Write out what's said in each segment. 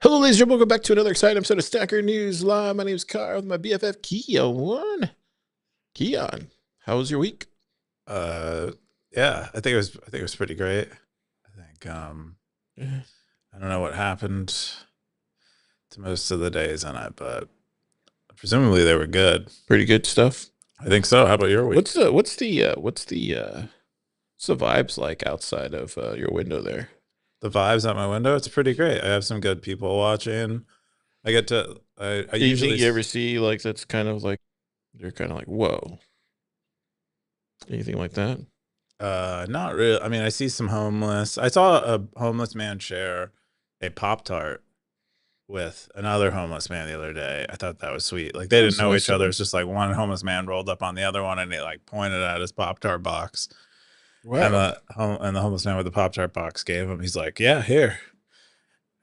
Hello, ladies and gentlemen. Welcome back to another exciting episode of Stacker News Live. My name is Car with my BFF Keyan. Keyan, how was your week? Yeah, I think it was pretty great. I don't know what happened to most of the days on it, but presumably they were good. Pretty good stuff. I think so. How about your week? What's the vibes like outside of your window there? The vibes out my window, it's pretty great. I have some good people watching. I get to I Anything usually you ever see like that's kind of like you're kind of like whoa? Anything like that? not really. I mean, I see some homeless. I saw a homeless man share a Pop-Tart with another homeless man the other day. I thought that was sweet. Like they didn't know each other. It's just like one homeless man rolled up on the other one and he like pointed at his Pop-Tart box. Wow, And the homeless man with the Pop-Tart box gave him. He's like, "Yeah, here."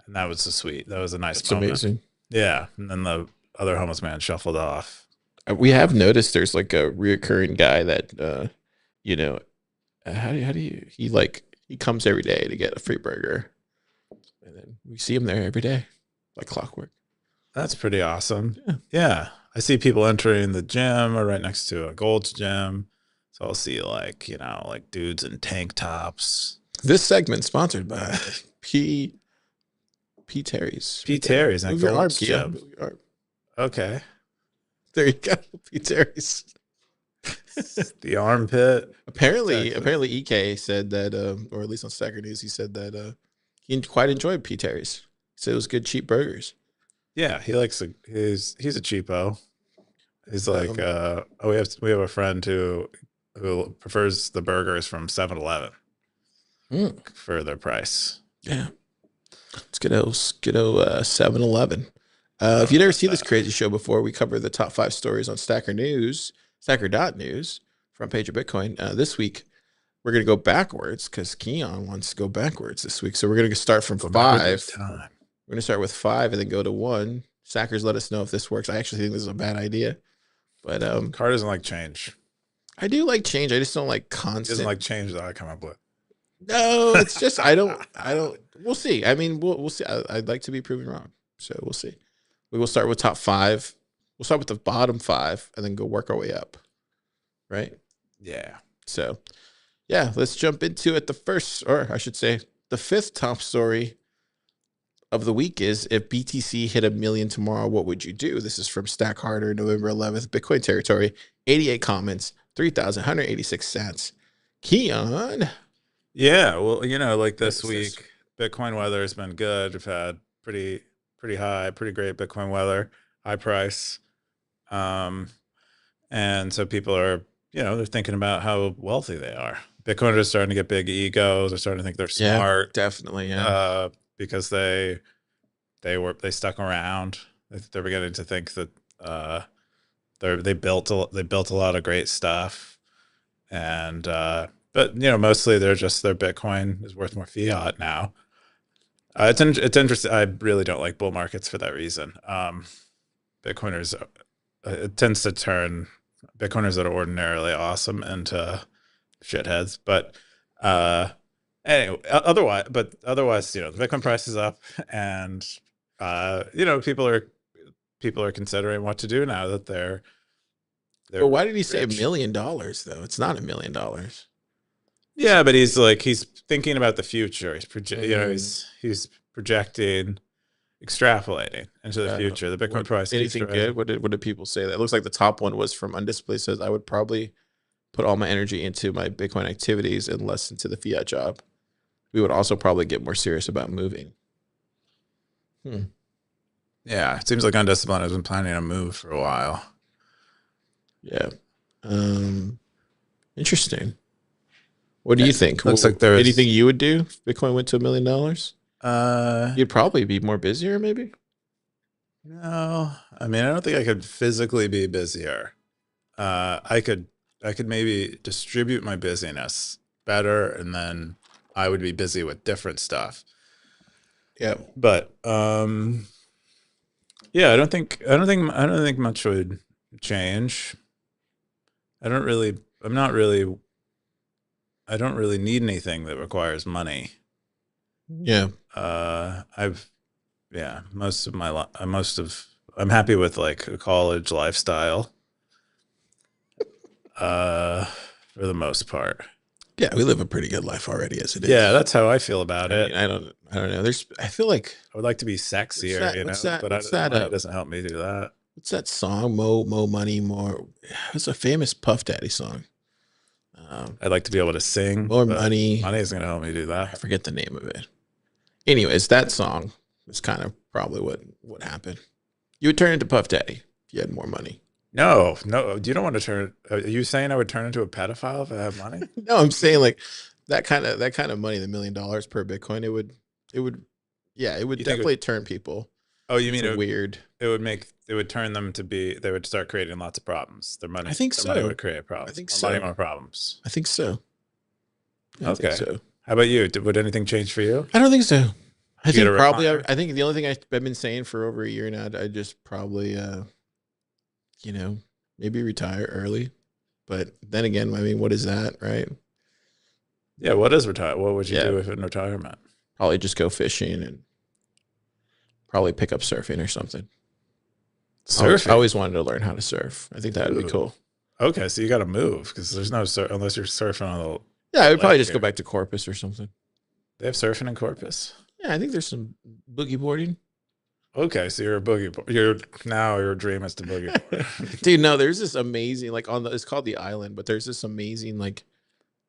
And that was so sweet. That was a nice that's moment. amazing. Yeah. And then the other homeless man shuffled off. We have noticed there's like a reoccurring guy that you know, how do you he comes every day to get a free burger, and then we see him there every day like clockwork. That's pretty awesome. Yeah. Yeah. I see people entering the gym or right next to a Gold's gym. So I'll see like dudes in tank tops. This segment sponsored by P Terry's. P. Terry's at Move your arm, Gold's Kia. gym. Move your arm. Okay. There you go, P Terry's. The armpit. Apparently, Exactly. EK said that, or at least on Stacker News, he said that he quite enjoyed P Terry's. He said it was good, cheap burgers. Yeah, he's a cheapo. He's like we have a friend who prefers the burgers from 7-Eleven for their price. Yeah, let's get 7-Eleven. If you've never seen this crazy show before, we cover the top 5 stories on Stacker News, Stacker.news, front page of Bitcoin. This week, we're going to go backwards because Keyan wants to go backwards this week. So we're going to start from 5. We're going to start with 5 and then go to 1. Stackers, let us know if this works. I actually think this is a bad idea. But Car doesn't like change. I do like change. I just don't like He constant. doesn't like change that I come up with. No, it's just I don't. We'll see. I mean, we'll see. I'd like to be proven wrong, so we'll see. We will start with top 5. We'll start with the bottom 5 and then go work our way up. Right? Yeah. So, yeah, let's jump into it. The first, or I should say, the 5th top story of the week is if BTC hit 1 million tomorrow, what would you do? This is from Stack Harder, November 11th, Bitcoin territory. 88 comments, 3,186 cents. Keyan. Yeah, well, like this What is week, Bitcoin weather has been good. We've had pretty high, pretty great Bitcoin weather, high price. And so people are, they're thinking about how wealthy they are. Bitcoiners are starting to get big egos. They're starting to think they're smart. Yeah, definitely. Yeah. Because they stuck around. They're beginning to think that they built a lot of great stuff, and but mostly their Bitcoin is worth more fiat now. It's interesting. I really don't like bull markets for that reason. Bitcoiners, it tends to turn Bitcoiners that are ordinarily awesome into shitheads, but anyway, otherwise, the Bitcoin price is up, and people are considering what to do now that they're But why did he say rich. $1 million though? It's not $1 million. Yeah, but he's thinking about the future. He's projecting, extrapolating into the future. The Bitcoin price keeps Anything rising. good? What did people say? That looks like the top one was from Undisciplined. Says I would probably put all my energy into my Bitcoin activities and less into the fiat job. We would also probably get more serious about moving. Yeah, it seems like Undisciplined has been planning a move for a while. Yeah. Interesting. What do you think? Looks like there's anything you would do if Bitcoin went to $1 million? You'd probably be more busier, maybe. No, I mean, I don't think I could physically be busier. I could maybe distribute my busyness better, and then I would be busy with different stuff. Yeah, but yeah, I don't think much would change. I don't really need anything that requires money. Yeah. I've Yeah, I'm happy with like a college lifestyle, uh, for the most part. Yeah, we live a pretty good life already as it Yeah, is. that's how I feel about I it. mean, I don't know. I feel like I would like to be sexier, but money doesn't help me do that. what's that song? Mo money, more. It's a famous Puff Daddy song. I'd like to be able to sing, More but money. money isn't going to help me do I that. forget the name of it. Anyways, that song is kind of probably what happened. You would turn into Puff Daddy if you had more money. No, no, you don't want to turn. Are you saying I would turn into a pedophile if I have money? No, I'm saying like that kind of money, the $1 million per Bitcoin, it would yeah, it would You think definitely turn people oh, you mean into weird. it would turn them to be, they would start creating lots of problems. I think Their money so. would create I problems. think More money, so. more problems. I think so. I think Okay. so. How about you? Would anything change for you? I don't think so. I You get a think probably recliner? I think the only thing I've been saying for over a year now, I just probably maybe retire early. But then again, I mean, what is that, right? Yeah. What is retire? What would you Yeah, do if in retirement? probably just go fishing and probably pick up surfing or something. I Surfing. always wanted to learn how to surf. I think that would be Ooh. cool. Okay, so you got to move because there's no unless you're surfing on the Yeah, I would probably lake just go here. back to Corpus or something. They have surfing in Corpus. Yeah, I think there's some boogie boarding. Okay, so you're a your dream is to boogie board. Dude, no, there's this amazing like it's called the island, but there's this amazing like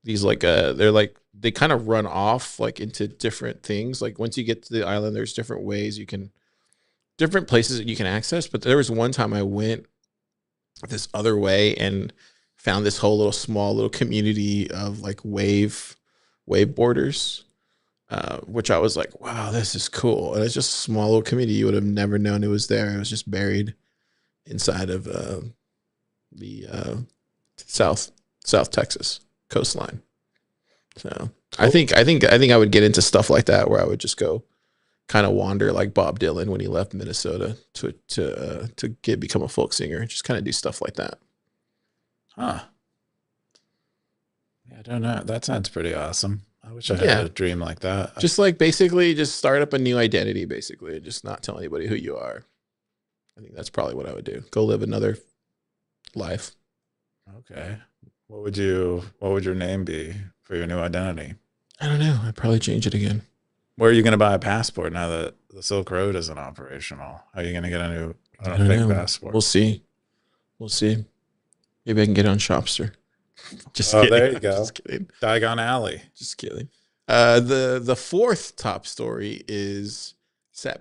these like they're like they kind of run off like into different things. Like once you get to the island, there's different ways you can different places that you can access. But there was one time I went this other way and found this whole little small little community of like wave boarders, which I was like, wow, this is cool. And it's just a small little community. You would have never known it was there. It was just buried inside of the South Texas coastline. So Cool. I think I would get into stuff like that where I would just go kind of wander like Bob Dylan when he left Minnesota to become a folk singer, just kind of do stuff like that. Huh. Yeah, I don't know. That sounds pretty awesome. I wish I had Yeah, a dream like that. just like basically just start up a new identity, basically, just not tell anybody who you are. I think that's probably what I would do. Go live another life. Okay. What would your name be for your new identity? I don't know. I'd probably change it again. Where are you going to buy a passport now that the Silk Road isn't operational? How are you going to get I don't fake know. passport? We'll see. We'll see. Maybe I can get it on Shopster. Just Oh, kidding. there you go. Just kidding. Diagon Alley. Just kidding. The fourth top story is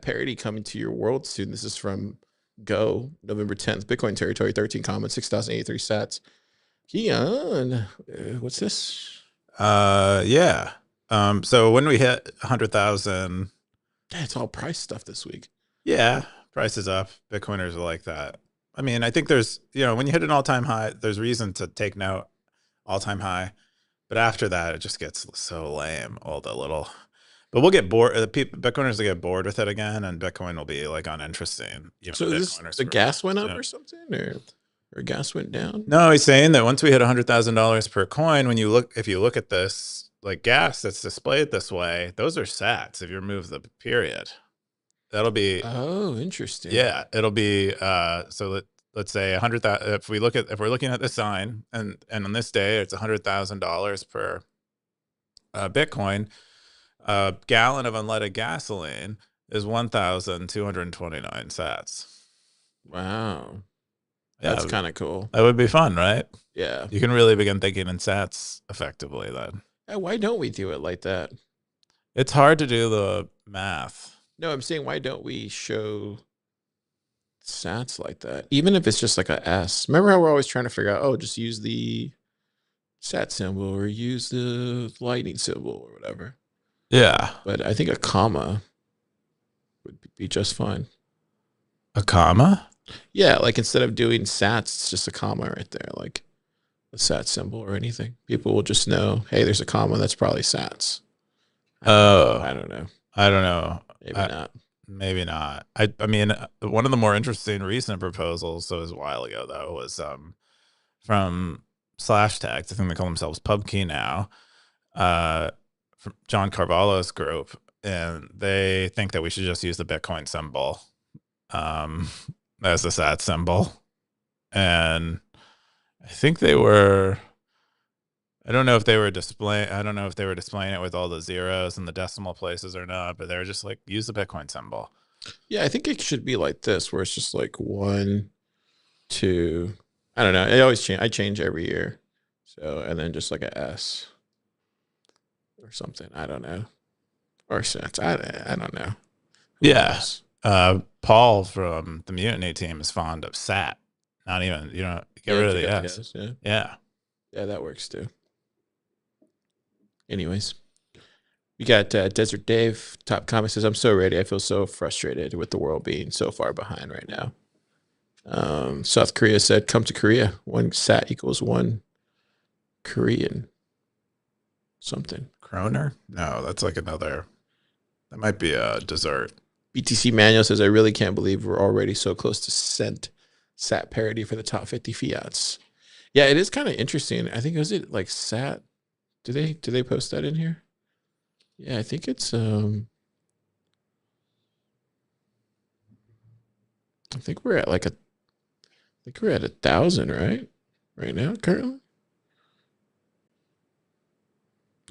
Parity coming to your world soon. This is from Go, November 10th. Bitcoin territory, 13 comments, 6,083 sats. Keyan, what's this? Yeah. So when we hit 100,000, Yeah, it's all price stuff this week. yeah, price is up. Bitcoiners are like that. I mean, I think there's, when you hit an all-time high, there's reason to take note, all-time high. But after that, it just gets so lame, all the little. But we'll get bored. Bitcoiners will get bored with it again, and Bitcoin will be like uninteresting. So is this the gas went up or something, or gas went down? No, he's saying that once we hit $100,000 per coin, if you look at this, like gas that's displayed this way, those are sats. If you remove the period, that'll be. Oh, interesting. Yeah, it'll be. Let's say 100,000. If we're looking at the sign, and on this day it's $100,000 per Bitcoin, a gallon of unleaded gasoline is 1,229 sats. Wow. Yeah, That's kind of cool. that would be fun, right? Yeah. You can really begin thinking in sats effectively then. Why don't we do it like that? It's hard to do the math. No, I'm saying why don't we show sats like that? Even if it's just like a S. Remember how we're always trying to figure out, oh, just use the sat symbol or use the lightning symbol or whatever. Yeah. But I think a comma would be just fine. A comma? Yeah, like instead of doing sats, it's just a comma right there, like a sat symbol or anything. People will just know, hey, there's a comma, that's probably sats. Oh. I don't know. I don't know. Maybe not. Maybe not. I mean, one of the more interesting recent proposals, so it was a while ago though, was from Slash Tags. I think they call themselves PubKey now. From John Carvalho's group, and they think that we should just use the Bitcoin symbol as the sat symbol. And I think they were. I don't know if they were displaying it with all the zeros and the decimal places or not, but they were just like, use the Bitcoin symbol. Yeah, I think it should be like this, where it's just like 1, 2. I don't know. I always change. I change every year. So, and then just like a S or something. I don't know. Or cents. I don't know. Who Yeah. knows? Paul from the Mutiny team is fond of sat. Not even, get rid of the S. Yeah. Yeah. Yeah, that works too. Anyways, we got Desert Dave. Top comment says, I'm so ready. I feel so frustrated with the world being so far behind right now. South Korea said, come to Korea. 1 sat equals 1 Korean something. Kroner? No, that's like another. That might be a dessert. BTC Manual says, I really can't believe we're already so close to sat parity for the top 50 fiats. Yeah, it is kind of interesting. I think, was it like sat? Do they post that in here? Yeah, I think it's I think we're at like I think we're at 1,000, right? Right now, currently.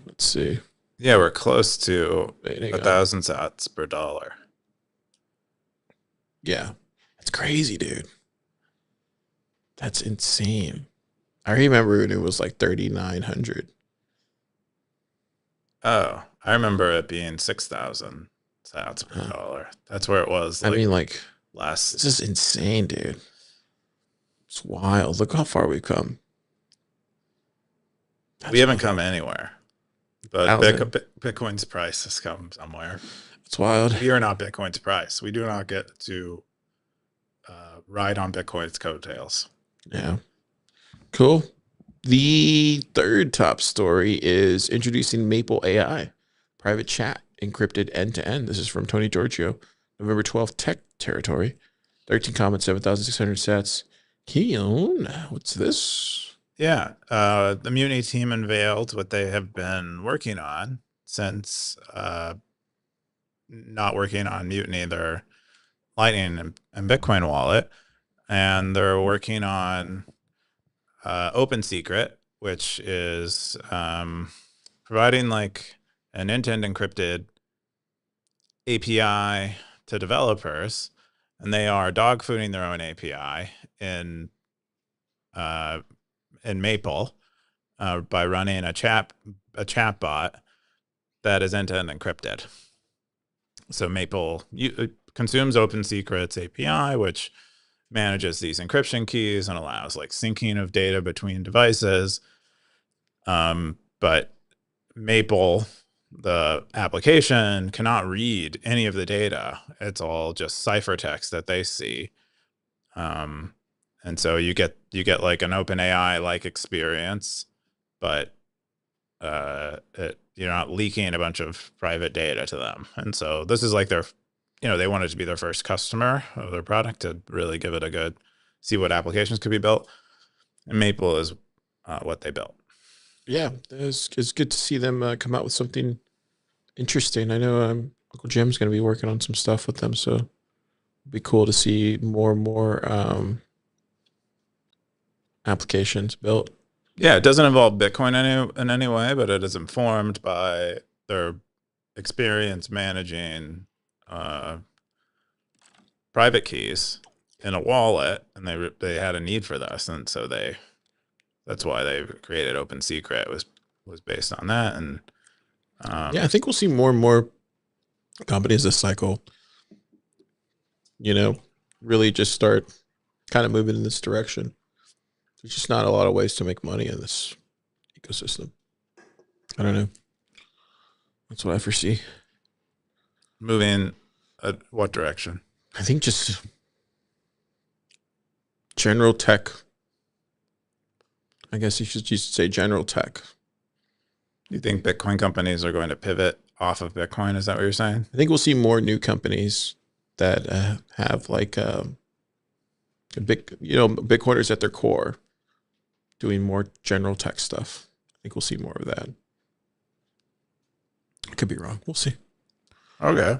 Let's see. Yeah, we're close to Wait, hang on. 1,000 sats per dollar. Yeah, that's crazy, dude. That's insane. I remember when it was like 3,900. Oh, I remember it being 6,000 sats per dollar. That's where it was. I mean, like, last. this is insane, dude. It's wild. Look how far we've come. We haven't come anywhere, but Bitcoin's price has come somewhere. It's wild. We are not Bitcoin's price. We do not get to ride on Bitcoin's coattails. Yeah. Cool. The third top story is introducing Maple AI, private chat, encrypted end-to-end. This is from Tony Giorgio, November 12th, tech territory. 13 comments, 7,600 sats. Keyan, what's this? Yeah. The Mutiny team unveiled what they have been working on since not working on Mutiny, their Lightning and Bitcoin wallet. And they're working on Open Secret, which is providing like an end-to-end encrypted API to developers, and they are dogfooding their own API in Maple by running a chatbot that is end-to-end encrypted. So Maple consumes Open Secret's API, which manages these encryption keys and allows like syncing of data between devices. But Maple, the application, cannot read any of the data. It's all just ciphertext that they see. And so you get like an OpenAI like experience, but you're not leaking a bunch of private data to them. And so this is like their, they wanted to be their first customer of their product to really give it a good, see what applications could be built. And Maple is what they built. Yeah, it's good to see them come out with something interesting. I know Uncle Jim's going to be working on some stuff with them, so it'd be cool to see more and more applications built. Yeah, it doesn't involve Bitcoin in any way, but it is informed by their experience managing private keys in a wallet, and they had a need for this, and so that's why they created Open Secret. It was based on that, and yeah, I think we'll see more and more companies this cycle, really just start kind of moving in this direction. There's just not a lot of ways to make money in this ecosystem. I don't know. That's what I foresee. Moving what direction? I think just general tech. I guess you should say general tech. You think Bitcoin companies are going to pivot off of Bitcoin? Is that what you're saying? I think we'll see more new companies that have like a big, Bitcoiners at their core doing more general tech stuff. I think we'll see more of that. I could be wrong. We'll see. Okay.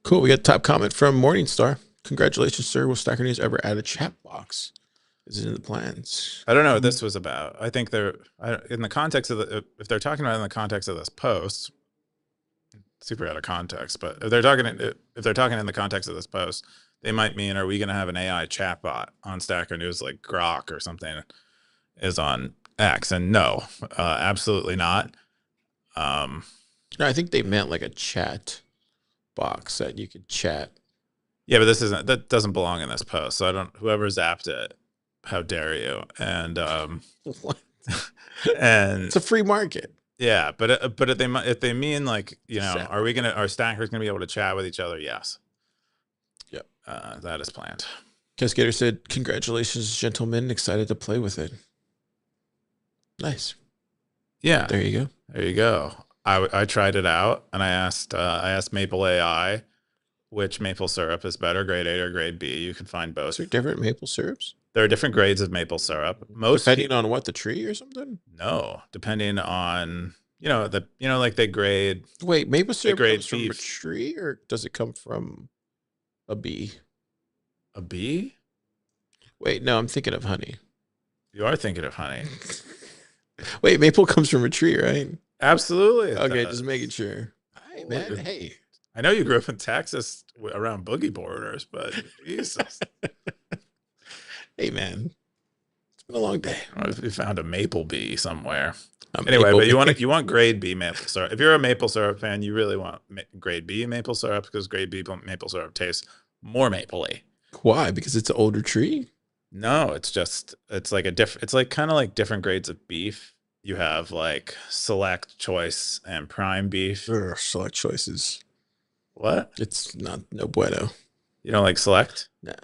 Cool. We got a top comment from Morningstar. Congratulations, sir. Will Stacker News ever add a chat box? Is it in the plans? I don't know what this was about. I think they're in the context of if they're talking about it in the context of this post, super out of context, but if they're talking in the context of this post, they might mean, are we going to have an AI chatbot on Stacker News like Grok or something is on X? And no, absolutely not. No, I think they meant like a chat box that you could chat. Yeah, but that doesn't belong in this post. So whoever zapped it, how dare you? And What? and It's a free market. yeah, but if they mean like, are stackers gonna be able to chat with each other? Yes. Yep. That is planned. Cascader said, "Congratulations, gentlemen! Excited to play with it." Nice. Yeah. There you go. There you go. I tried it out and I asked Maple AI which maple syrup is better, grade A or grade B. You can find both. Is there different maple syrups? There are different grades of maple syrup. Depending on what, the tree or something? No, depending on like they grade. Wait, maple syrup grade comes from a tree, or does it come from a bee? A bee? Wait, no, I'm thinking of honey. You are thinking of honey. Wait, maple comes from a tree, right? Absolutely. Okay, just making sure. Hey, man. Hey. I know you grew up in Texas around boogie boarders, but Jesus. Hey, man. It's been a long day. You found a maple bee somewhere. Anyway, but you want grade B maple syrup. If you're a maple syrup fan, you really want grade B maple syrup because grade B maple syrup tastes more mapley. Why? Because it's an older tree? No, it's like it's like kind of like different grades of beef. You have like select, choice, and prime beef. Select choices. What? It's no bueno. You don't like select? No.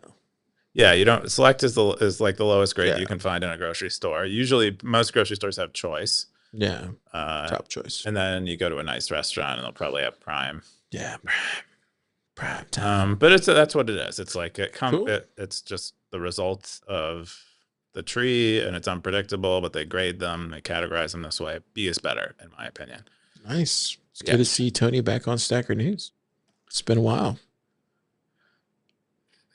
Yeah, you don't. Select is like the lowest grade you can find in a grocery store. Usually, most grocery stores have choice. Yeah. Top choice. And then you go to a nice restaurant, and they'll probably have prime. Yeah, prime time. But that's what it is. It's like Cool. it's just the results of the tree, and it's unpredictable. But they grade them, they categorize them this way. B is better, in my opinion. Nice. It's good to see Tony back on Stacker News. It's been a while.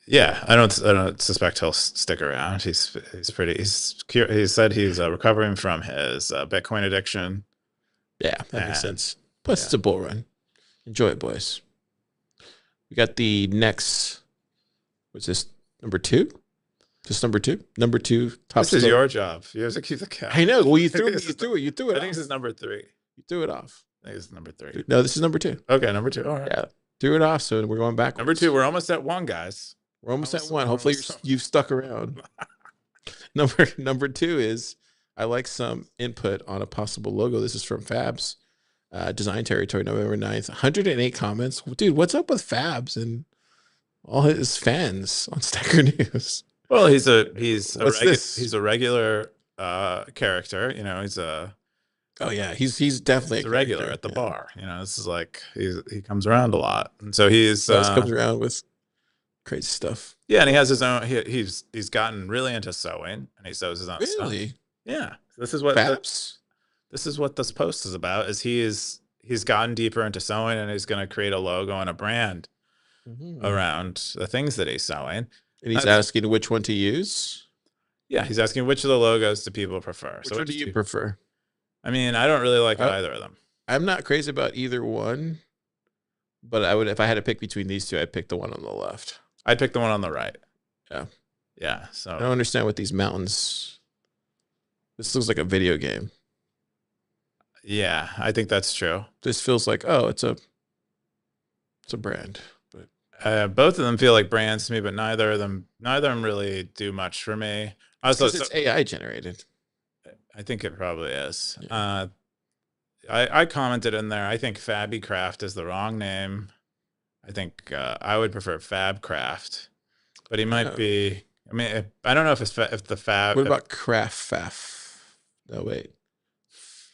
Yeah, I don't suspect he'll stick around. He's cute. He said he's recovering from his Bitcoin addiction. Yeah, that makes sense. Plus, it's a bull run. Enjoy it, boys. We got the next. What's this? Number 2? Just number 2? Number 2. Top. This is your job. You have to keep the count. I know. Well, you threw it. I think this is number 3. You threw it off. I think this is number 3. No, this is number 2. Okay, number 2. All right. Yeah, threw it off. So we're going back. Number 2. We're almost at 1, guys. We're almost at 1. Hopefully you've stuck around. Number 2 is I like some input on a possible logo. This is from Fabs, Design Territory, November 9th. 108 comments. Dude, what's up with Fabs and all his fans on Stacker News? Well, he's a regular character. He's a. Oh yeah, he's definitely a regular at the bar. This is like he comes around a lot, and so he's comes around with crazy stuff. Yeah, and he has his own. He's gotten really into sewing, and he sews his own stuff. Really? Yeah. This is what this is what this post is about. Is he's gotten deeper into sewing, and he's going to create a logo and a brand around the things that he's sewing. And he's asking which one to use. Yeah, he's asking which of the logos do people prefer. Which one do you prefer? I mean, I don't really like either of them. I'm not crazy about either one, but I would, if I had to pick between these two, I'd pick the one on the left. I'd pick the one on the right. Yeah. Yeah. So I don't understand what these mountains. This looks like a video game. Yeah, I think that's true. This feels like, oh, it's a brand. But both of them feel like brands to me, but neither of them really do much for me. Also, it's AI generated. I think it probably is. Yeah. I commented in there. I think Fabby Craft is the wrong name. I think I would prefer Fabcraft, but he might be. I mean, I don't know if the Fab. What about Craft Faf? No, wait.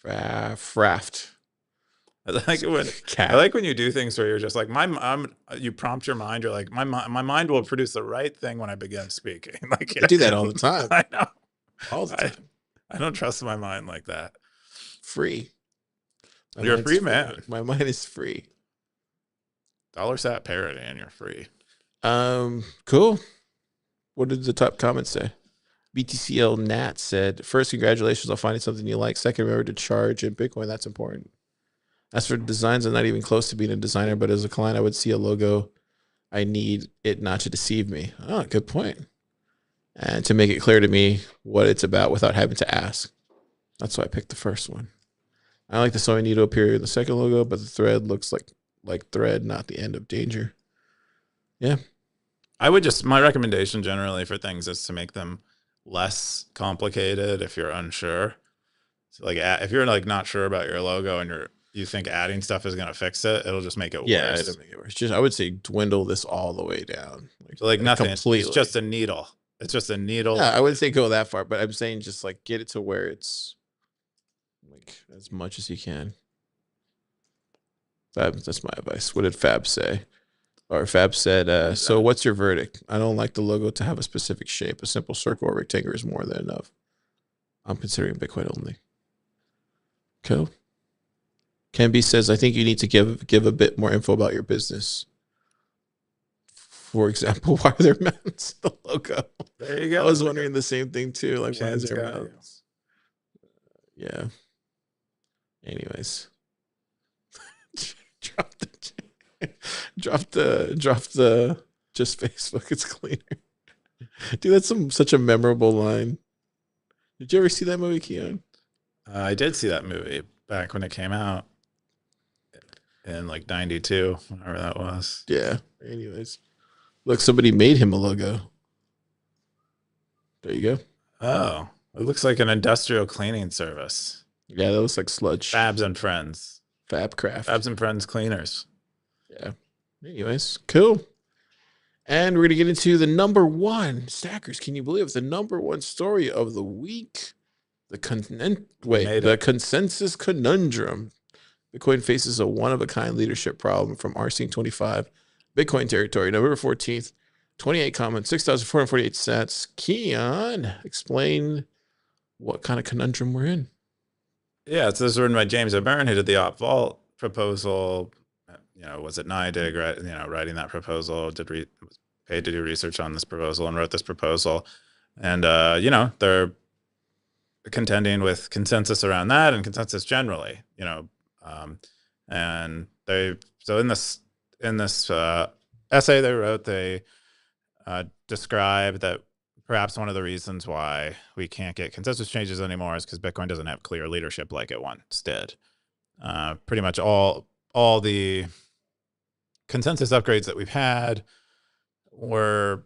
Fraft. I like when you do things where you're just like you prompt your mind. You're like my mind will produce the right thing when I begin speaking. Like I do that all the time. I know. All the time. I don't trust my mind like that. Free. You're a free man. My mind is free. $sat parity and you're free. Cool. What did the top comments say? BTCL Nat said, first, congratulations on finding something you like. Second, remember to charge in Bitcoin. That's important. As for designs, I'm not even close to being a designer, but as a client, I would see a logo. I need it not to deceive me. Oh, good point. And to make it clear to me what it's about without having to ask. That's why I picked the first one. I like the sewing needle appear in the second logo, but the thread looks like thread, not the end of danger. Yeah. My recommendation generally for things is to make them less complicated if you're unsure. So like if you're like not sure about your logo and you think adding stuff is going to fix it, it'll just make it worse. Yeah, it'll make it worse. Just I would say dwindle this all the way down. Like nothing. Completely. It's just a needle. It's just a needle. Yeah, I wouldn't say go that far, but I'm saying just like get it to where it's like as much as you can. That's my advice. What did Fab say? Or Fab said, so what's your verdict? I don't like the logo to have a specific shape. A simple circle or rectangle is more than enough. I'm considering Bitcoin only. Cool. Ken B says, I think you need to give a bit more info about your business. For example, why are there mountains in the logo? There you go. I was wondering the same thing too. Like, why is there mountains? Yeah. Anyways. Drop the just Facebook, it's cleaner. Dude, that's such a memorable line. Did you ever see that movie, Keyan? I did see that movie back when it came out in like 92, whatever that was. Yeah. Anyways. Look, somebody made him a logo. There you go. Oh, it looks like an industrial cleaning service. Yeah, that looks like sludge. Fabs and Friends. Fabcraft. Fabs and Friends cleaners. Yeah. Anyways, cool. And we're going to get into the number one. Stackers, can you believe it's the number one story of the week? The consensus conundrum. Bitcoin faces a one-of-a-kind leadership problem from RC25. Bitcoin territory, November 14th, 28 comments, 6,448 sats. Keyan, explain what kind of conundrum we're in. Yeah, this is written by James O'Byrne, who did the op vault proposal. Was it NIDIG, right? Writing that proposal, was paid to do research on this proposal and wrote this proposal. And, they're contending with consensus around that and consensus generally, and so in this essay they wrote, they describe that perhaps one of the reasons why we can't get consensus changes anymore is because Bitcoin doesn't have clear leadership like it once did. Pretty much all the consensus upgrades that we've had were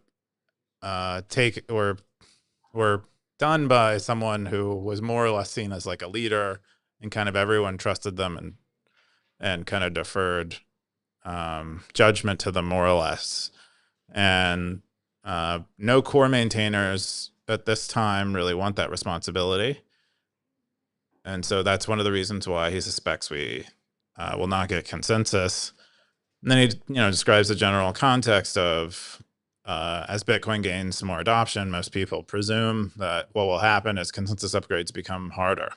done by someone who was more or less seen as like a leader, and kind of everyone trusted them and kind of deferred judgment to them more or less. And no core maintainers at this time really want that responsibility. And so that's one of the reasons why he suspects we will not get consensus. And then he describes the general context of as Bitcoin gains more adoption, most people presume that what will happen is consensus upgrades become harder.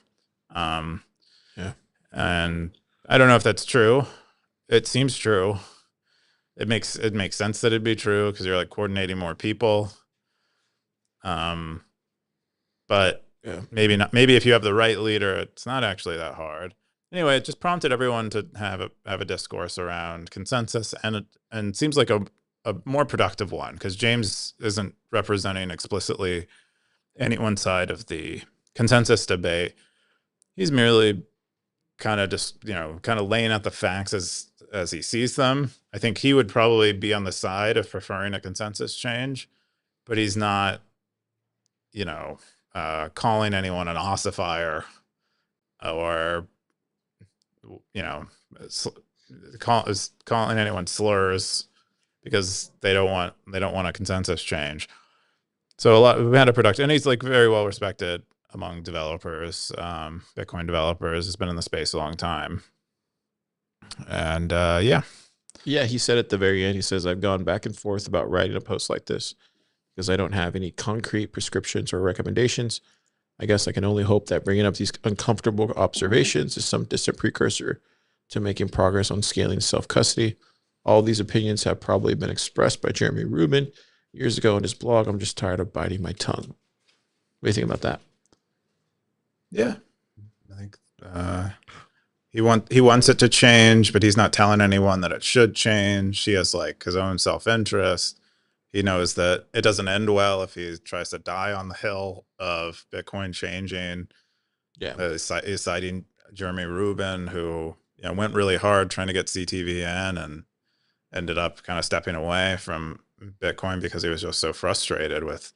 Yeah. And I don't know if that's true. It seems true. It makes sense that it'd be true because you're like coordinating more people. But yeah, maybe not. Maybe if you have the right leader, it's not actually that hard. Anyway, it just prompted everyone to have a discourse around consensus, and it seems like a more productive one because James isn't representing explicitly any one side of the consensus debate. He's merely kind of just kind of laying out the facts as he sees them. I think he would probably be on the side of preferring a consensus change, but he's not, calling anyone an ossifier or, calling anyone slurs because they don't want a consensus change. So we had a productive, and he's like very well respected among developers, Bitcoin developers, has been in the space a long time. And yeah, he said at the very end, he says, I've gone back and forth about writing a post like this because I don't have any concrete prescriptions or recommendations. I guess I can only hope that bringing up these uncomfortable observations is some distant precursor to making progress on scaling self-custody. All these opinions have probably been expressed by Jeremy Rubin years ago in his blog. I'm just tired of biting my tongue. What do you think about that? Yeah, I think he wants it to change, but he's not telling anyone that it should change. He has like his own self-interest. He knows that it doesn't end well if he tries to die on the hill of Bitcoin changing. Yeah. He's citing Jeremy Rubin, who went really hard trying to get CTVN and ended up kind of stepping away from Bitcoin because he was just so frustrated with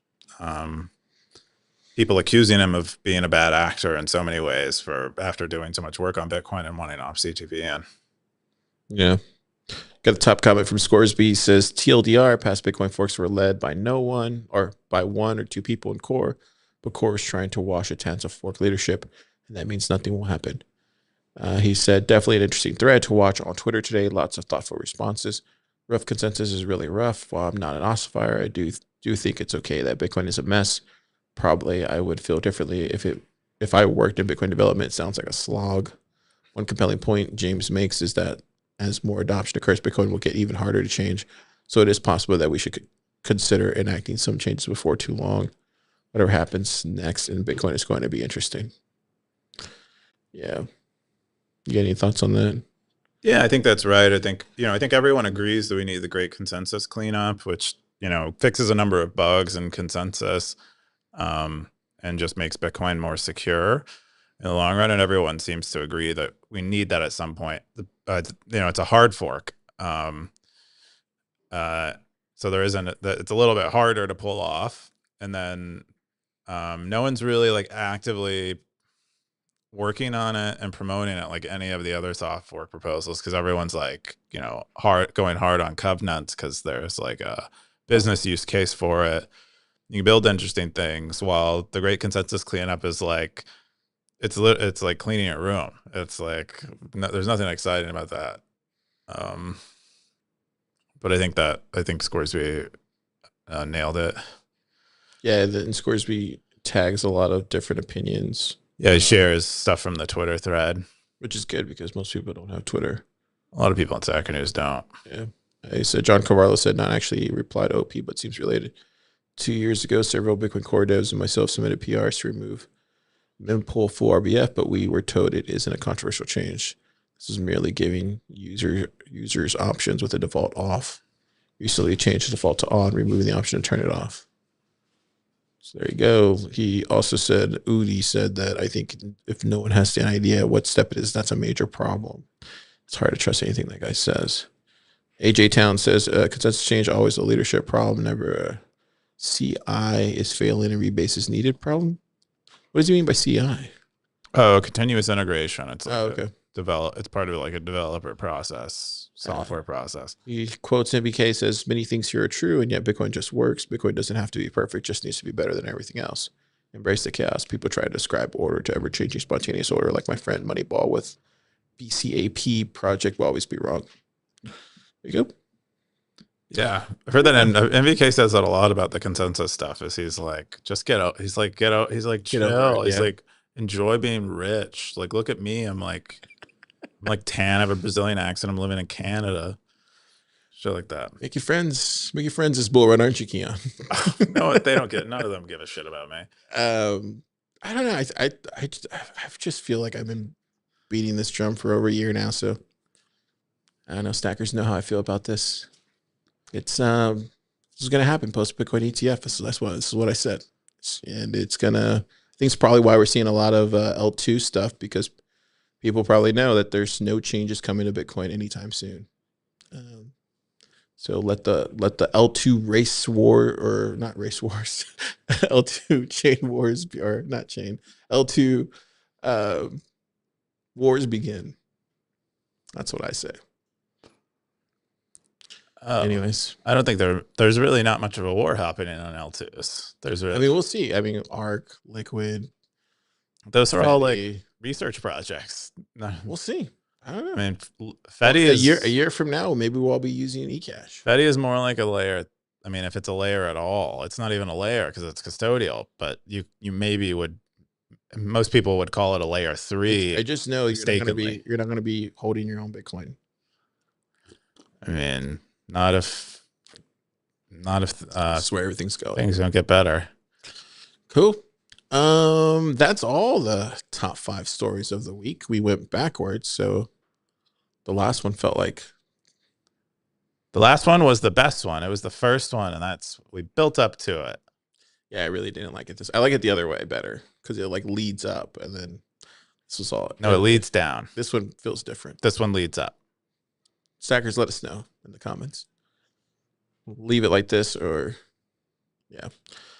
people accusing him of being a bad actor in so many ways for after doing so much work on Bitcoin and wanting off CTVN. Yeah. Got a top comment from Scoresby. He says, TLDR, past Bitcoin forks were led by no one or by one or two people in Core, but Core is trying to wash its hands of fork leadership, and that means nothing will happen. He said, definitely an interesting thread to watch on Twitter today. Lots of thoughtful responses. Rough consensus is really rough. While I'm not an ossifier, I do think it's okay that Bitcoin is a mess. Probably I would feel differently if I worked in Bitcoin development. It sounds like a slog. One compelling point James makes is that as more adoption occurs, Bitcoin will get even harder to change. So it is possible that we should consider enacting some changes before too long. Whatever happens next in Bitcoin is going to be interesting. Yeah. You got any thoughts on that? Yeah, I think that's right. I think everyone agrees that we need the great consensus cleanup, which, fixes a number of bugs in consensus, and just makes Bitcoin more secure in the long run. And everyone seems to agree that we need that at some point. It's a hard fork. So it's a little bit harder to pull off. And then no one's really like actively working on it and promoting it like any of the other soft fork proposals, because everyone's like, going hard on covenants because there's like a business use case for it. You can build interesting things, while the great consensus cleanup is like, it's like cleaning your room. It's like there's nothing exciting about that. But I think Scoresby nailed it. Yeah, and Scoresby tags a lot of different opinions. Yeah, he shares stuff from the Twitter thread, which is good because most people don't have Twitter. A lot of people in Stacker News don't. Yeah. He said John Carvalho said not actually replied OP, but seems related. 2 years ago, several Bitcoin Core devs and myself submitted PRs to remove mempool full RBF, but we were told it isn't a controversial change. This is merely giving users options with the default off. Recently changed the default to on, removing the option to turn it off. So there you go. He also said, Udi said that I think if no one has the idea what step it is, that's a major problem. It's hard to trust anything that guy says. AJ Town says, consensus change, always a leadership problem, never a CI is failing and rebase is needed problem. What does he mean by CI? Oh, continuous integration. It's like okay. It's part of like a developer process, software process. He quotes NBK, says, many things here are true, and yet Bitcoin just works. Bitcoin doesn't have to be perfect, just needs to be better than everything else. Embrace the chaos. People try to describe order to ever-changing spontaneous order, like my friend Moneyball with BCAP project will always be wrong. There you go. Yeah, I've heard that. And MVK says that a lot about the consensus stuff. Is he's like, just get out. He's like, get out. He's like, chill. He's like, enjoy being rich. Like, look at me. I'm like tan. I have a Brazilian accent. I'm living in Canada. Shit like that. Make your friends this bull run, aren't you, Keyan? No, they don't get. None of them give a shit about me. I don't know. I just feel like I've been beating this drum for over a year now. So I don't know. Stackers know how I feel about this. It's this is gonna happen post Bitcoin ETF. This is what I said, and it's gonna. I think it's probably why we're seeing a lot of L2 stuff, because people probably know that there's no changes coming to Bitcoin anytime soon. So let the L2 race war, or not race wars, L2 chain wars, or not chain, L2 wars begin. That's what I say. Anyways, I don't think there's really not much of a war happening on L2s. I mean, we'll see. I mean, Arc, Liquid, those are all like research projects. We'll see. I don't know. I mean, Fetty is a year from now. Maybe we'll all be using eCash. Fetty is more like a layer. I mean, if it's a layer at all, it's not even a layer because it's custodial. But you maybe would. Most people would call it a layer 3. I just know you're not going to be holding your own Bitcoin. I mean, not if That's where everything's going. things don't get better. Cool. That's all the top 5 stories of the week. We went backwards, so the last one felt like The last one was the best one. It was the first one, and we built up to it. yeah, I really didn't like it. I like it the other way better because it like leads up, and then this was all. No, it leads down. This one feels different. This one leads up. Stackers, let us know in the comments. Leave it like this, or yeah.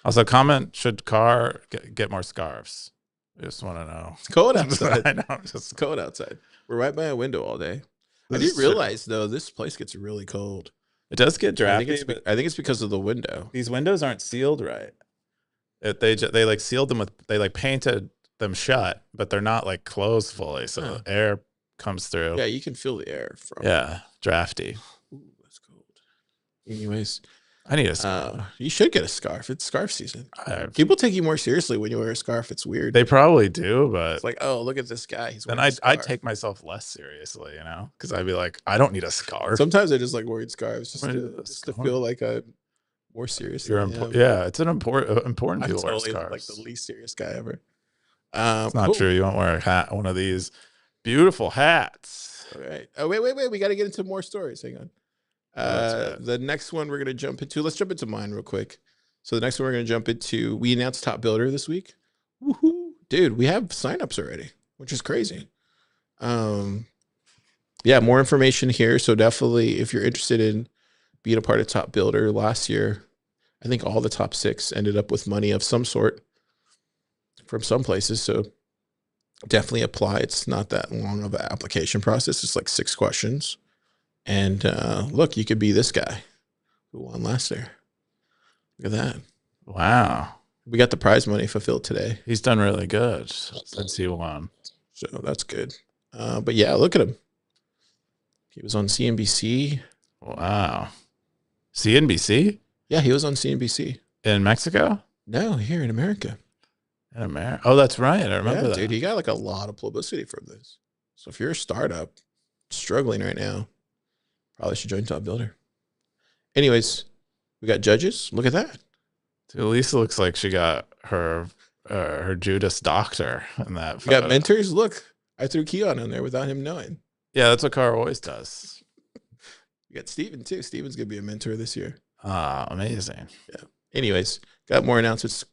Also, comment, should Car get more scarves? I just want to know. It's cold outside. I know. It's cold outside. We're right by a window all day. I This didn't is realize though this place gets really cold. It does get drafty. I think it's because of the window. These windows aren't sealed right. They like sealed them they like painted them shut, but they're not like closed fully, so air comes through. Yeah, you can feel the air from. Yeah, drafty. Ooh, that's cold. Anyways, I need a scarf. you should get a scarf. It's scarf season. People take you more seriously when you wear a scarf. It's weird. They probably do, but It's like, oh, look at this guy. He's then wearing a I'd scarf. take myself less seriously, because I'd be like, I don't need a scarf. Sometimes I just like wearing scarves just to Scarf. feel like I'm more serious. You're yeah, it's an important I'm people wear totally scarves. like the least serious guy ever. It's not true. You won't wear a hat, one of these beautiful hats. All right. Oh, wait. We got to get into more stories. Hang on. The next one we're going to jump into, let's jump into mine real quick. So the next one we're going to jump into, we announced Top Builder this week. Woohoo. Dude, we have signups already, which is crazy. Yeah, more information here. So definitely if you're interested in being a part of Top Builder, last year, I think all the top 6 ended up with money of some sort from some places. So definitely apply. It's not that long of an application process. It's like 6 questions. And look, you could be this guy who won last year. Look at that. Wow. We got the prize money fulfilled today. He's done really good since he won. So that's good. But yeah, look at him. He was on CNBC. Wow. CNBC? Yeah, he was on CNBC. In Mexico? No, here in America. In America? Oh, that's right. I remember that. Dude, he got like a lot of publicity from this. So if you're a startup struggling right now, probably should join Top Builder. Anyways, we got judges. Look at that. Dude, Lisa looks like she got her Judas doctor in that We got mentors. Look, I threw Keyan in there without him knowing. Yeah, that's what Car always does. We got Steven too. Steven's gonna be a mentor this year. Ah, amazing. Yeah. Anyways, got more announcements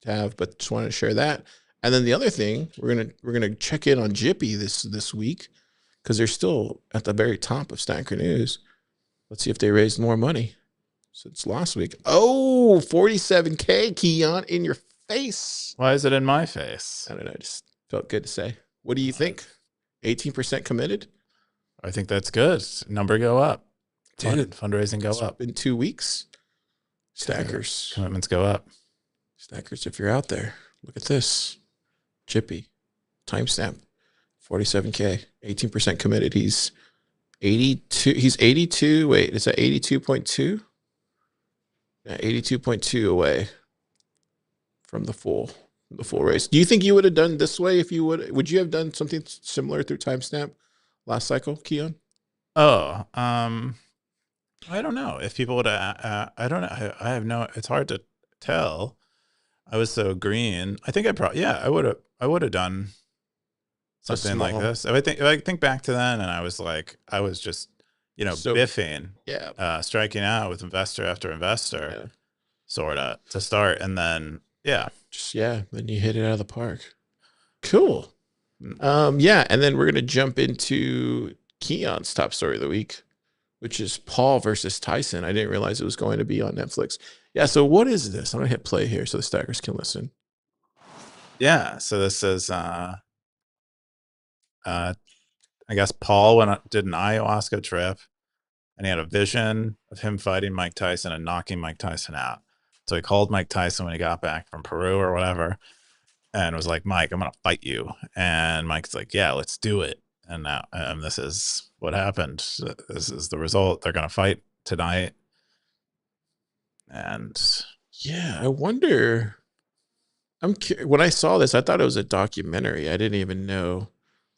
to have, but just wanted to share that. And then the other thing, we're gonna check in on Jippi this week because they're still at the very top of Stacker News. Let's see if they raised more money since last week. Oh, 47K, Keyan, in your face. Why is it in my face? I don't know. Just felt good to say. What do you think? 18% committed? I think that's good. Number go up. Dude, Fundraising go up. In 2 weeks. Stackers. Commitments go up. Stackers, if you're out there, look at this. Jippi. Timestamp. 47K. 18% committed. He's 82. He's 82. Wait, is that 82.2? Yeah, 82.2 away from the full race. Do you think you would have done this way if you would you have done something similar through Timestamp last cycle, Keyan? Oh, I don't know if people would have. I don't know. I have no. It's hard to tell. I was so green. I think I would have done something like this. If I think back to then, and I was just biffing, striking out with investor after investor, sort of to start, and then then you hit it out of the park. Cool. And then we're gonna jump into Keyan's top story of the week, which is Paul versus Tyson. I didn't realize it was going to be on Netflix. Yeah, so what is this? I'm gonna hit play here so the stackers can listen. Yeah, so this is I guess Paul did an ayahuasca trip, and he had a vision of him fighting Mike Tyson and knocking Mike Tyson out. So he called Mike Tyson when he got back from Peru or whatever, and was like, "Mike, I'm gonna fight you." And Mike's like, "Yeah, let's do it." And now, this is what happened. This is the result. They're gonna fight tonight. And yeah, I wonder. When I saw this, I thought it was a documentary. I didn't even know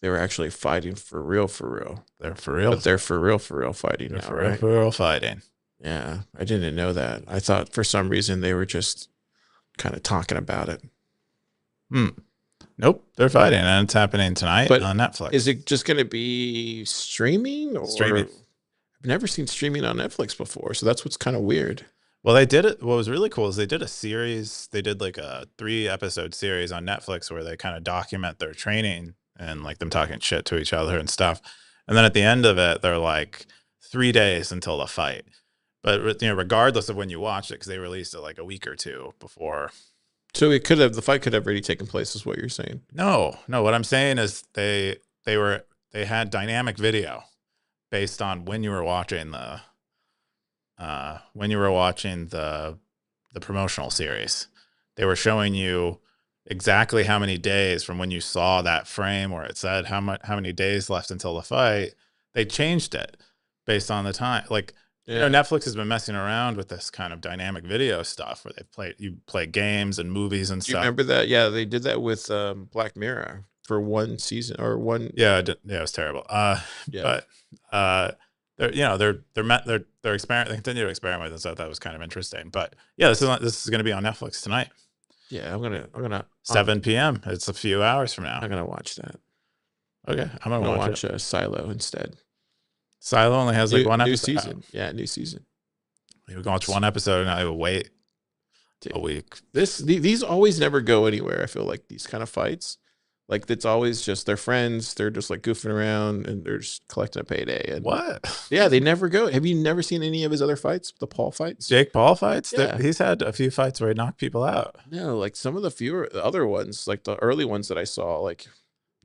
they were actually fighting for real, for real. They're for real. But they're for real fighting now, right? For real fighting. Yeah, I didn't know that. I thought for some reason they were just kind of talking about it. Nope, they're fighting, and it's happening tonight on Netflix. Is it just going to be streaming? Streaming. I've never seen streaming on Netflix before, so that's what's kind of weird. Well, they did it. What was really cool is they did a series. They did like a 3-episode series on Netflix where they kind of document their training and like them talking shit to each other and stuff. And then at the end of it, they're like 3 days until the fight. But regardless of when you watched it, because they released it like a week or two before. So the fight could have already taken place, is what you're saying? No. What I'm saying is they had dynamic video based on when you were watching the promotional series. They were showing you exactly how many days from when you saw that frame where it said how many days left until the fight. They changed it based on the time. Like, Netflix has been messing around with this kind of dynamic video stuff where you play games and movies and stuff. You remember that? Yeah, they did that with Black Mirror for one season or one. Yeah, it was terrible. But they're they continue to experiment with it, so that was kind of interesting. But yeah, this is going to be on Netflix tonight. Yeah, I'm gonna 7 p.m. It's a few hours from now. I'm gonna watch that. Okay, I'm gonna watch Silo instead. Silo only has like one episode. New season. Yeah, new season. You can watch one episode and I will wait a week. These always never go anywhere. I feel like these kind of fights. Like, it's always just they're friends. They're just like goofing around and they're just collecting a payday. And what? Yeah, they never go. Have you never seen any of his other fights? The Paul fights? Jake Paul fights? Yeah. He's had a few fights where he knocked people out. No, like some of the other ones, like the early ones that I saw, like,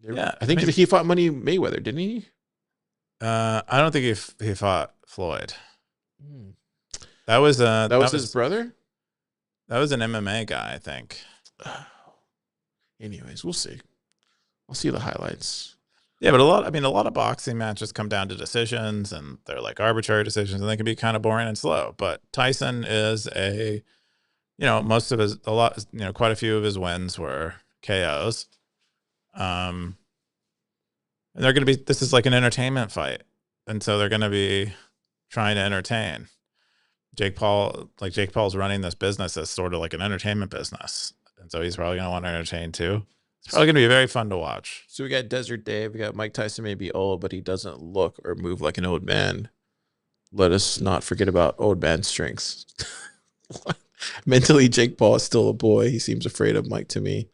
I think he fought Money Mayweather, didn't he? I don't think he fought Floyd. That was his brother? That was an MMA guy, I think. Anyways, we'll see. I'll see the highlights. Yeah, but a lot of boxing matches come down to decisions, and they're like arbitrary decisions, and they can be kind of boring and slow. But Tyson is quite a few of his wins were KOs. And they're going to be, this is like an entertainment fight. And so they're going to be trying to entertain. Jake Paul's running this business as sort of like an entertainment business. And so he's probably going to want to entertain too. It's probably going to be very fun to watch. So we got Desert Dave. We got Mike Tyson, may be old, but he doesn't look or move like an old man. Let us not forget about old man strengths. Mentally, Jake Paul is still a boy. He seems afraid of Mike to me.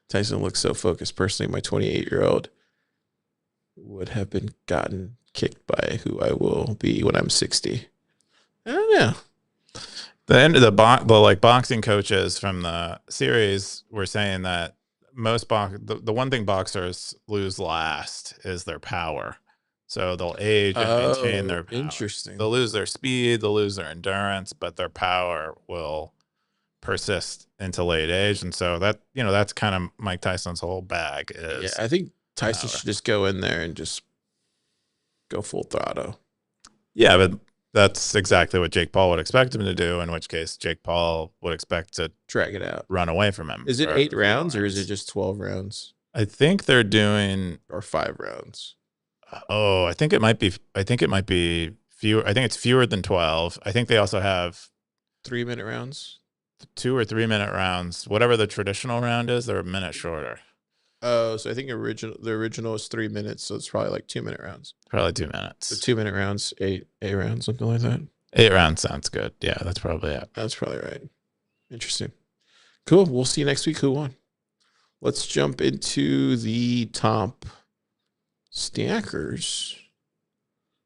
Tyson looks so focused. Personally, my 28-year-old would have been gotten kicked by who I will be when I'm 60. I don't know. The boxing coaches from the series were saying that the one thing boxers lose last is their power. So they'll age and maintain their power. Interesting. They'll lose their speed, they'll lose their endurance, but their power will persist into late age. And so that's kind of Mike Tyson's whole bag is. Yeah, I think Tyson should just go in there and just go full throttle. Yeah, but that's exactly what Jake Paul would expect him to do, in which case Jake Paul would expect to drag it out, run away from him. Is it 8 rounds or is it just 12 rounds? I think they're doing 5 rounds. I think it might be fewer. I think it's fewer than 12. I think they also have 3-minute rounds. 2 or 3 minute rounds. Whatever the traditional round is, they're a minute shorter. Oh, so I think the original is 3 minutes, so it's probably like 2-minute rounds. Probably 2 minutes. So 2-minute rounds, 8 rounds, something like that. 8 rounds sounds good. Yeah, that's probably it. That's probably right. Interesting. Cool. We'll see you next week. Who won? Let's jump into the top stackers.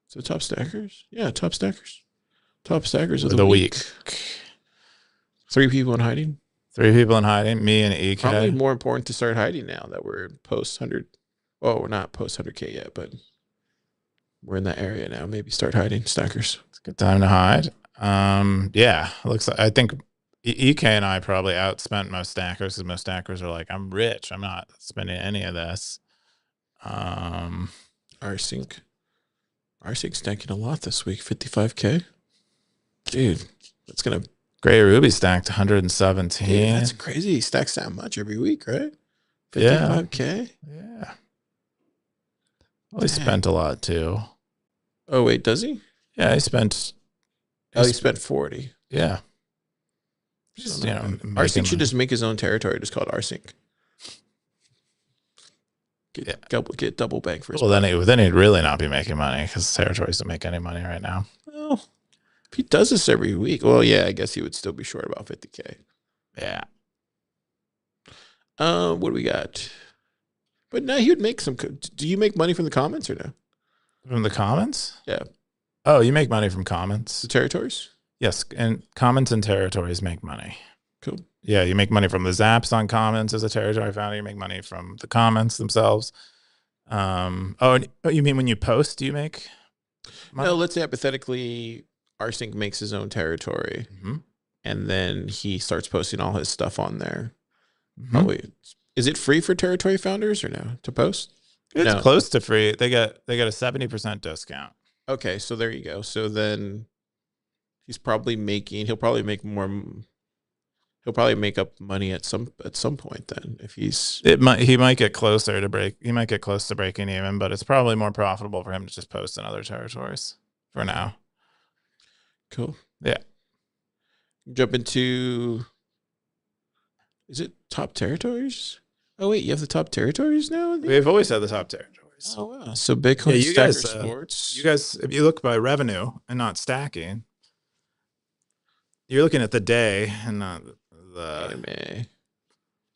So top stackers? Yeah, top stackers. Top stackers of the week. 3 people in hiding. 3 people in hiding. Me and EK. Probably more important to start hiding now that we're post 100. Oh, we're not post 100K yet, but we're in that area now. Maybe start hiding stackers. It's a good time to hide. Yeah, looks like, I think EK and I probably outspent most stackers because most stackers are like, I'm rich. I'm not spending any of this. RSync stacking a lot this week. 55K. Dude, that's going to. Gray Ruby stacked 117. Dude, that's crazy. He stacks that much every week, right? 55K? Yeah. Well, he spent a lot too. Oh wait, does he? Yeah, he spent. Oh, he spent 40. Yeah. Just, Rsync should just make his own territory. Just call it Rsync. Get double bang for his buck. Then he'd really not be making money because territories don't make any money right now. Well, if he does this every week, well, yeah, I guess he would still be short about 50K. Yeah. What do we got? But no, he would make some. Do you make money from the comments or no? From the comments? Yeah. Oh, you make money from comments? The territories? Yes, and comments and territories make money. Cool. Yeah, you make money from the zaps on comments as a territory founder. You make money from the comments themselves. You mean when you post, do you make money? No, let's say hypothetically, Rsync makes his own territory, and then he starts posting all his stuff on there. Probably, is it free for territory founders or no to post? It's close to free. They get a 70% discount. Okay, so there you go. So then he's probably making. He'll probably make more. He'll probably make up money at some point. Then if he might get closer to He might get close to breaking even, but it's probably more profitable for him to just post in other territories for now. Cool. Yeah. Jump into. Is it top territories? Oh wait, you have the top territories now? We've always had the top territories. Oh wow. So Bitcoin, you guys, sports. You guys, if you look by revenue and not stacking, you're looking at the day and not the anime.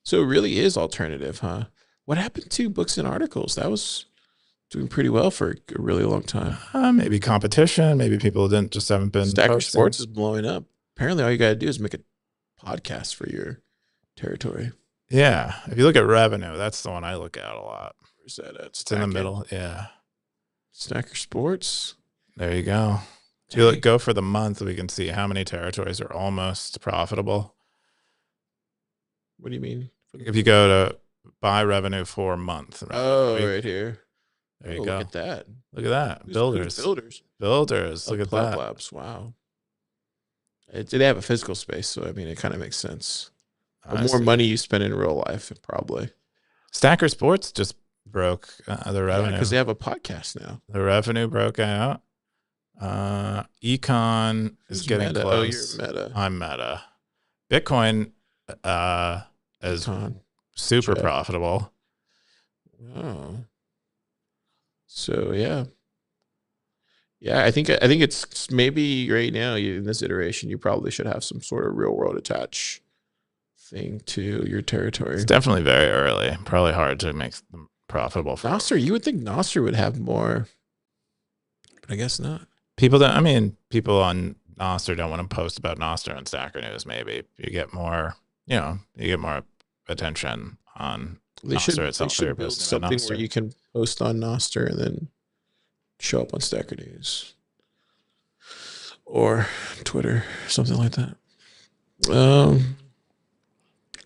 So it really is alternative, huh? What happened to books and articles? That was doing pretty well for a really long time. Maybe competition. Maybe people haven't been. Stacker Sports is blowing up. Apparently, all you got to do is make a podcast for your territory. Yeah. If you look at revenue, that's the one I look at a lot. Where's that at? It's in the middle. Yeah. Stacker Sports. There you go. If you go for the month, we can see how many territories are almost profitable. What do you mean? If you go to buy revenue for a month. Right here. There you go. Look at that. Look at that. Builders. Look at that. Labs. Wow. They have a physical space, so I mean, it kind of makes sense. The more money you spend in real life, probably. Stacker Sports just broke the revenue because they have a podcast now. The revenue broke out. Econ is getting Meta? close. Oh, you're Meta. I'm Meta. Bitcoin is super profitable. Oh. So yeah, I think it's maybe right now in this iteration you probably should have some sort of real world attach thing to your territory. It's definitely very early. Probably hard to make them profitable. Nostr, you would think Nostr would have more, but I guess not. People on Nostr don't want to post about Nostr on Stacker News. Maybe you get more, attention on Nostr itself. They should build something where you can post on Nostr and then show up on Stacker News or Twitter, something like that.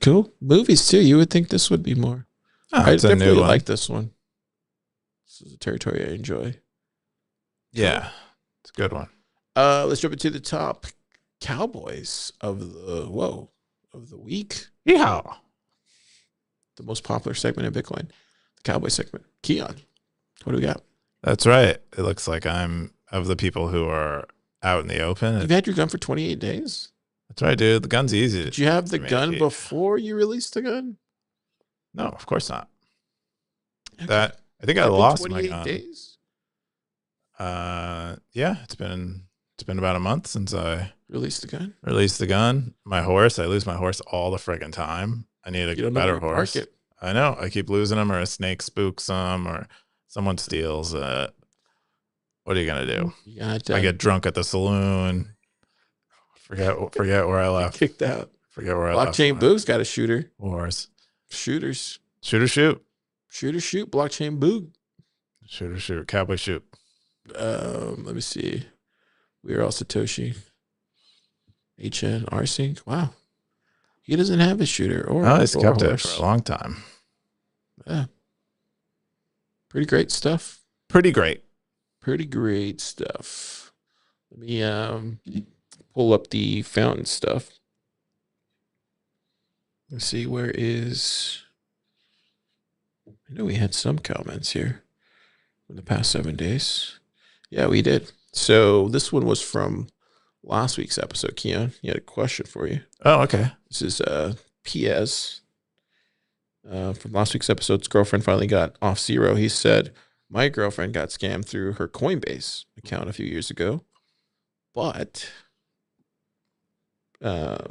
Cool. Movies too. You would think this would be more. I definitely like this one. This is a territory I enjoy. Yeah, it's a good one. Let's jump into the top Cowboys of the week. Yeah. The most popular segment in Bitcoin, the Cowboy segment. Keyan, what do we got? That's right. It looks like I'm of the people who are out in the open. You've had your gun for 28 days? That's right, dude. The gun's easy. Did you have the gun before you released the gun? No, of course not. Okay. I think I lost my gun. 28 days? Yeah, it's been about a month since I released the gun. My horse, I lose my horse all the friggin' time. I need a better horse. I know. I keep losing them, or a snake spooks them, or someone steals it. What are you gonna do? I get drunk at the saloon. Forget where I left. Kicked out. Forget where I left. Blockchain Boog's got a shooter. Horse. Shooters. Shooter shoot. Shooter shoot. Blockchain Boog. Shooter shoot. Cowboy shoot. Let me see. We are all Satoshi. HN Rsync. Wow. He doesn't have a shooter he's kept it for a long time. Yeah. Pretty great stuff. Pretty great stuff. Let me pull up the fountain stuff. Let's see, where is... I know we had some comments here. in the past 7 days. Yeah, we did. So this one was from last week's episode. Keyan, he had a question for you. Oh, okay. This is PS from last week's episode. His girlfriend finally got off zero. He said, my girlfriend got scammed through her Coinbase account a few years ago, but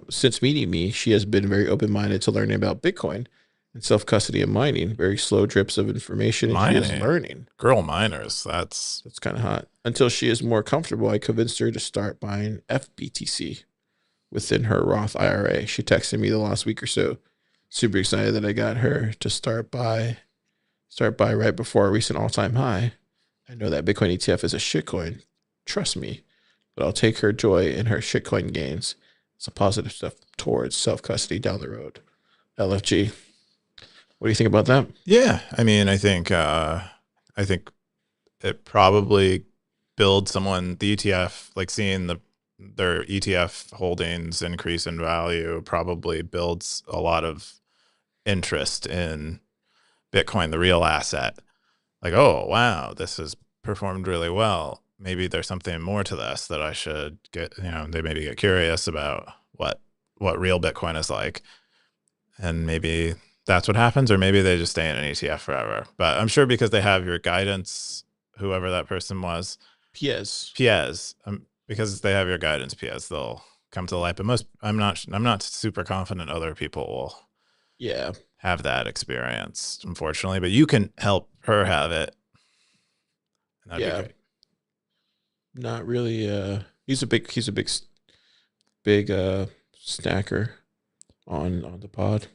since meeting me, she has been very open-minded to learning about Bitcoin and self-custody and mining. Very slow drips of information, and she is learning. Girl miners, that's kind of hot. Until she is more comfortable, I convinced her to start buying FBTC within her Roth IRA. She texted me the last week or so. Super excited that I got her to start buy right before a recent all-time high. I know that Bitcoin ETF is a shitcoin. Trust me, but I'll take her joy in her shitcoin gains. It's a positive step towards self-custody down the road. LFG. What do you think about that? Yeah, I mean, I think it probably builds someone the ETF, like seeing their ETF holdings increase in value, probably builds a lot of interest in Bitcoin, the real asset. Like, oh wow, this has performed really well. Maybe there's something more to this that I should get. They maybe get curious about what real Bitcoin is like, and maybe that's what happens, or maybe they just stay in an ETF forever. But I'm sure because they have your guidance, whoever that person was, Piez, because they have your guidance, Piez, they'll come to light. But I'm not super confident other people will have that experience, unfortunately. But you can help her have it. And that'd be great. Not really. He's a big snacker on the pod.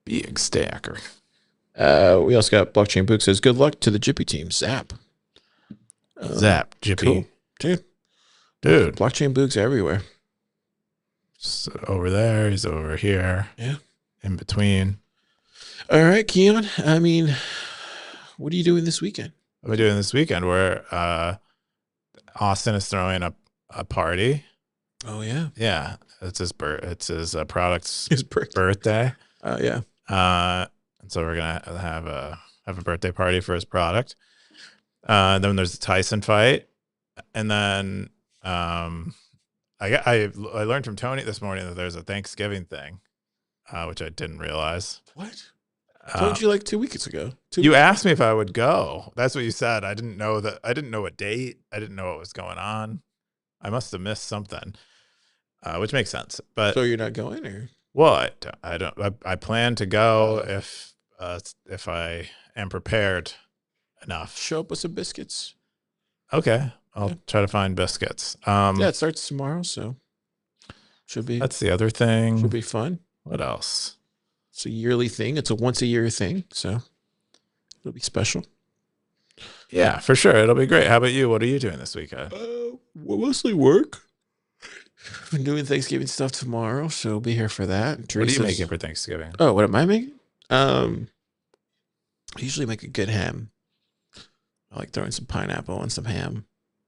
Big stacker. We also got Blockchain Book says, good luck to the Jippi team. Zap. Jippi. Cool. Dude. Blockchain Book's everywhere. So over there, he's over here. Yeah. In between. All right, Keyan. I mean, what are you doing this weekend? What am I doing this weekend? Where Austin is throwing a party. Oh yeah. Yeah. It's his product's birthday. Yeah. And so we're gonna have a birthday party for his product. Then there's the Tyson fight, and then I learned from Tony this morning that there's a Thanksgiving thing, which I didn't realize. What? I told you like 2 weeks ago. You asked me if I would go. That's what you said. I didn't know that. I didn't know a date. I didn't know what was going on. I must have missed something, which makes sense. But so you're not going, or what? I don't. I plan to go if I am prepared enough. Show up with some biscuits. Okay, I'll try to find biscuits. Yeah, it starts tomorrow, so should be. That's the other thing. Should be fun. What else? It's a yearly thing. It's a once-a-year thing, so it'll be special. Yeah, for sure. It'll be great. How about you? What are you doing this weekend? Well, mostly work. I'm doing Thanksgiving stuff tomorrow, so we'll be here for that. What are you making for Thanksgiving? Oh, what am I making? I usually make a good ham. I like throwing some pineapple and some ham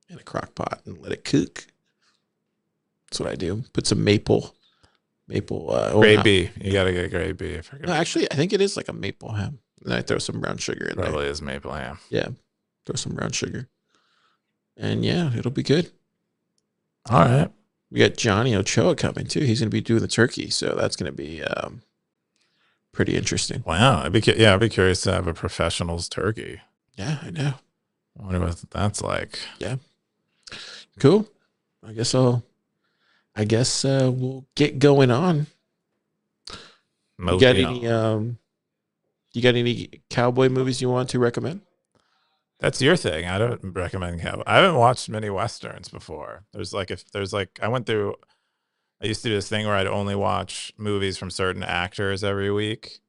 in a crock pot and let it cook. That's what I do. Put some maple. Grade B. You got to get grade B. No, actually, I think it is like a maple ham. And I throw some brown sugar in there. Probably is maple ham. Yeah. Throw some brown sugar. And yeah, it'll be good. All right. We got Johnny Ochoa coming too. He's going to be doing the turkey. So that's going to be pretty interesting. Wow. I'd be curious to have a professional's turkey. Yeah, I know. I wonder what that's like. Yeah. Cool. I guess we'll get going on. You got any cowboy movies you want to recommend? That's your thing. I don't recommend cowboy. I haven't watched many westerns before. I used to do this thing where I'd only watch movies from certain actors every week.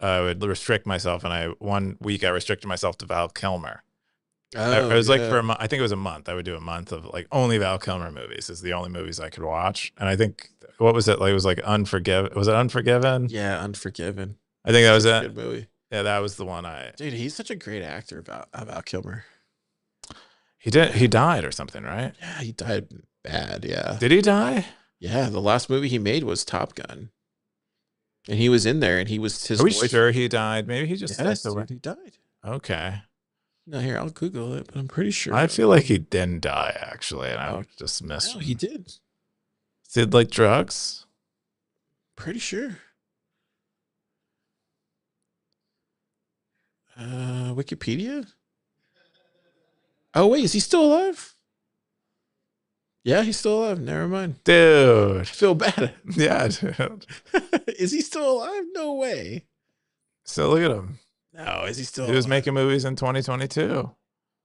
I would restrict myself, and one week I restricted myself to Val Kilmer. It was like for a month. I think it was a month. I would do a month of like only Val Kilmer movies. Is the only movies I could watch. And I think, what was it like? It was like Unforgiven. Was it Unforgiven? Yeah, Unforgiven. I think that was it. Good movie. Yeah, that was the one. Dude, he's such a great actor. Val Kilmer. He died or something, right? Yeah, he died bad. Yeah. Did he die? Yeah, the last movie he made was Top Gun, and he was in there, and he was his. Are we sure he died? Maybe he just. Yes, dude, he died. Okay. No, here, I'll Google it, but I'm pretty sure. I feel like he didn't die actually, and I just missed No, him. he did. Did like drugs? Pretty sure. Wikipedia? Oh, wait, is he still alive? Yeah, he's still alive. Never mind. Dude. I feel bad. Yeah, dude. Is he still alive? No way. So look at him. No, is he still He was alive? making movies in 2022.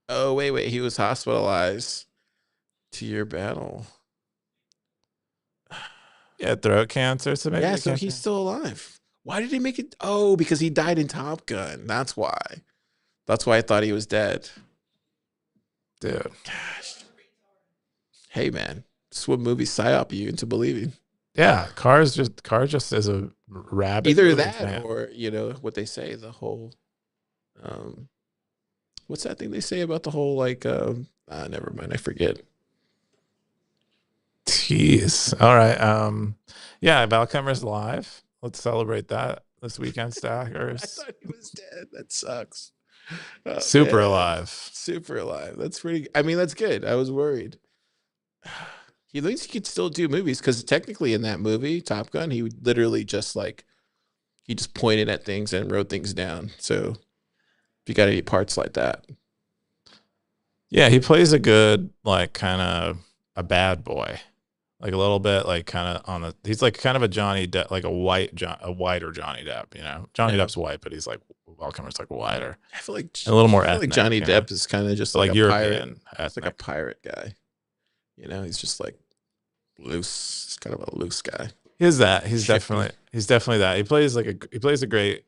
Oh, wait. He was hospitalized to your battle. Yeah, throat cancer. So maybe So he's still alive. Why did he make it? Oh, because he died in Top Gun. That's why. That's why I thought he was dead. Dude. Gosh. Hey, man. This is what movies psyop you into believing. Yeah, Car just is a rabbit. Either that fan. or, what they say, the whole what's that thing they say about the whole never mind, I forget. Jeez. All right. Yeah, Valcomer's live. Let's celebrate that this weekend, Stackers. I thought he was dead. That sucks. Oh, Super man. alive. Super alive. That's pretty. I mean, that's good. I was worried. He thinks he could still do movies because technically in that movie, Top Gun, he would literally just he just pointed at things and wrote things down. So if you got any parts like that. Yeah, he plays a good, kind of a bad boy. Like a little bit, kind of on the. He's like kind of a Johnny Depp, like a whiter Johnny Depp. Johnny Depp's white, but he's like Welcomer's like whiter. I feel like a little more. I feel ethnic, like Johnny Depp is kind of just like a European. pirate. It's like a pirate guy. He's just like loose. He's kind of a loose guy. He's that. He's definitely that. He plays a great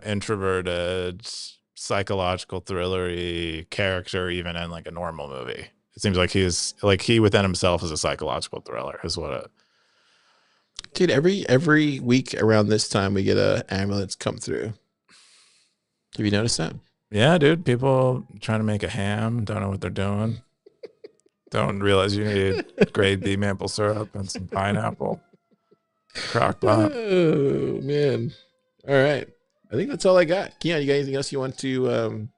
introverted psychological thrillery character, even in like a normal movie. It seems like he within himself is a psychological thriller, is what it. Dude, every week around this time we get a ambulance come through. Have you noticed that? Yeah, dude. People trying to make a ham, don't know what they're doing. Don't realize you need grade B maple syrup and some pineapple. Crock pot. Oh man. All right. I think that's all I got. Keyan, you got anything else you want to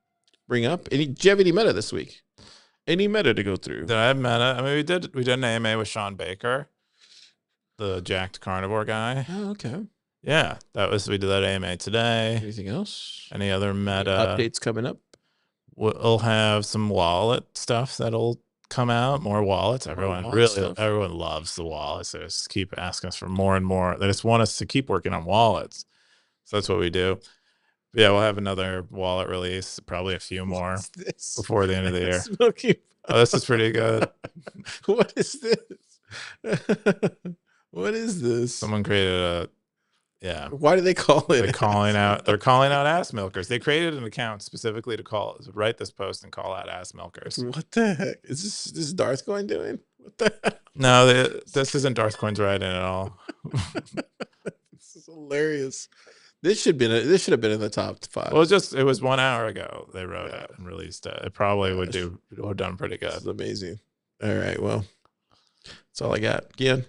bring up? Do you have any meta this week? Any meta to go through? Did I have meta? I mean, we did an AMA with Sean Baker, the jacked carnivore guy. Oh, okay. Yeah, we did that AMA today. Anything else? Any other meta updates coming up? We'll have some wallet stuff that'll come out. More wallets. Everyone loves the wallets. They just keep asking us for more and more. They just want us to keep working on wallets. So that's what we do. Yeah, we'll have another wallet release, probably a few more before the end of the year. Oh, this is pretty good. What is this? What is this? Someone created a. Yeah. Why do they call it? They're calling out ass milkers. They created an account specifically to write this post and call out ass milkers. What the heck? Is this Darth Coin doing? What the heck? No, this isn't Darth Coin's writing at all. This is hilarious. This should have been in the top 5. Well, it was 1 hour ago they wrote it and released it. It probably would have done pretty good. This is amazing. All right, well, that's all I got. Keyan.